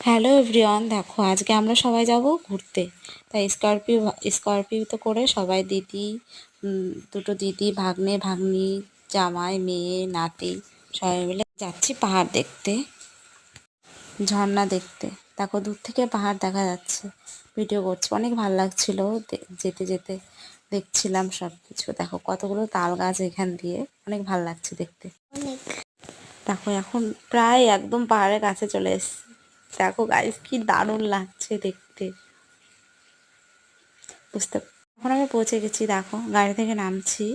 Hello everyone, দেখো আজকে আমরা সবাই যাব ঘুরতে। তাই স্করপিওতে করে সবাই দিদি, দুটো দিদি, ভাগ্নে ভাগ্নি, জামাই, মেয়ে, নাতি সবাই মিলে যাচ্ছি পাহাড় দেখতে, ঝর্ণা দেখতে। দেখো দূর থেকে পাহাড় দেখা যাচ্ছে, ভিডিও করছি, অনেক ভালো লাগছিল। যেতে যেতে দেখছিলাম সব কিছু। দেখো কতগুলো তাল গাছ এখান দিয়ে, অনেক ভালো লাগছে দেখতে। দেখো এখন প্রায় একদম পাহাড়ের কাছে চলে এসেছি। দেখো গাইস কি দারুণ লাগছে দেখতে। এখন আমি পৌঁছে গেছি। দেখো গাড়ি থেকে নামছি।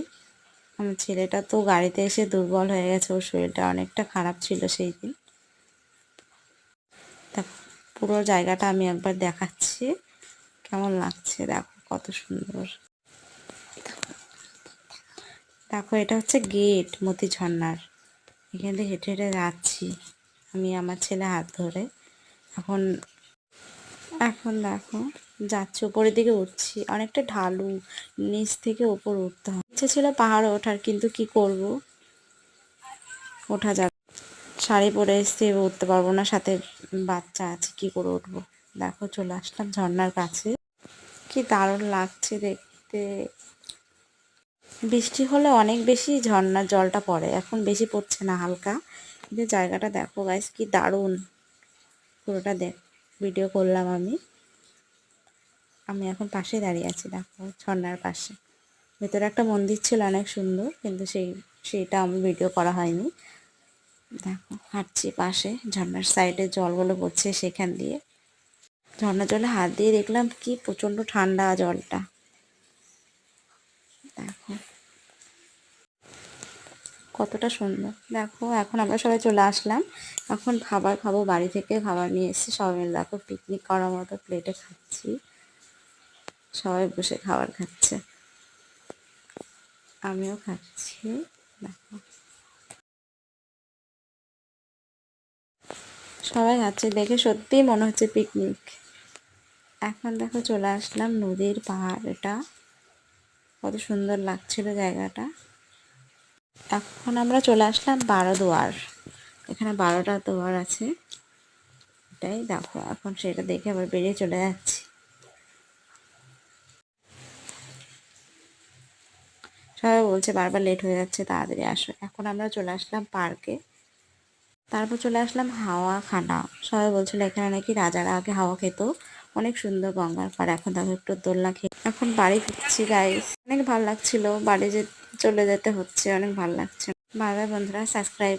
আমার ছেলেটা তো গাড়িতে এসে দুর্বল হয়ে গেছে, ওর শরীরটা অনেকটা খারাপ ছিল সেই দিন। দেখো পুরো জায়গাটা আমি একবার দেখাচ্ছি কেমন লাগছে। দেখো কত সুন্দর। দেখো এটা হচ্ছে গেট মতি ঝর্ণার। এখান থেকে হেঁটে হেঁটে যাচ্ছি আমি, আমার ছেলে হাত ধরে। এখন এখন দেখো যাচ্ছি, উপরের দিকে উঠছি, অনেকটা ঢালু, নিচ থেকে ওপর উঠতে হয়। ইচ্ছে ছিল পাহাড়ে ওঠার, কিন্তু কি করব, ওঠা যাবে। শাড়ি পরে এসছি, উঠতে পারবো না, সাথে বাচ্চা আছে, কি করে উঠবো। দেখো চলে আসলাম ঝর্ণার কাছে, কি দারুণ লাগছে দেখতে। বৃষ্টি হলে অনেক বেশি ঝর্ণার জলটা পড়ে, এখন বেশি পড়ছে না, হালকা। কিন্তু জায়গাটা দেখো গাইস কি দারুণ। পুরোটা ভিডিও করলাম আমি। আমি এখন পাশে দাঁড়িয়ে আছি, দেখো ঝর্ণার পাশে। ভেতরে একটা মন্দির ছিল অনেক সুন্দর, কিন্তু সেইটা আমার ভিডিও করা হয়নি। দেখো হাঁটছি পাশে, ঝর্ণার সাইডে জলগুলো পড়ছে সেখান দিয়ে। ঝর্ণার জলে হাত দিয়ে দেখলাম কি প্রচণ্ড ঠান্ডা জলটা। দেখো কতটা সুন্দর। দেখো এখন আমরা সবাই চলে আসলাম, এখন খাবার খাবো। বাড়ি থেকে খাবার নিয়ে এসেছি সবাই মিলে। দেখো পিকনিক করার মতো প্লেটে খাচ্ছি, সবাই বসে খাবার খাচ্ছে, আমিও খাচ্ছি। দেখো সবাই খাচ্ছে দেখে সত্যিই মনে হচ্ছে পিকনিক। এখন দেখো চলে আসলাম নদীর পাহাড়, এটা কত সুন্দর লাগছিল জায়গাটা। এখন আমরা চলে আসলাম 12 দুয়ার। এখানে 12টা দুয়ার আছে, এটাই দেখো। এখন সেটা দেখে আবার বেরিয়ে চলে যাচ্ছি। সবাই বলছে বারবার লেট হয়ে যাচ্ছে, তাড়াতাড়ি আসো। এখন আমরা চলে আসলাম পার্কে। তারপর চলে আসলাম হাওয়া খানা। সবাই বলছিল এখানে নাকি রাজারা আগে হাওয়া খেত, অনেক সুন্দর গঙ্গার পাড়। এখন দেখো একটু দোলনা খেয়ে এখন বাড়ি ফিরছি গাইস। অনেক ভালো লাগছিল, বাড়ি চলে যেতে হচ্ছে, অনেক ভালো লাগছে। বাই বাই বন্ধুরা, সাবস্ক্রাইব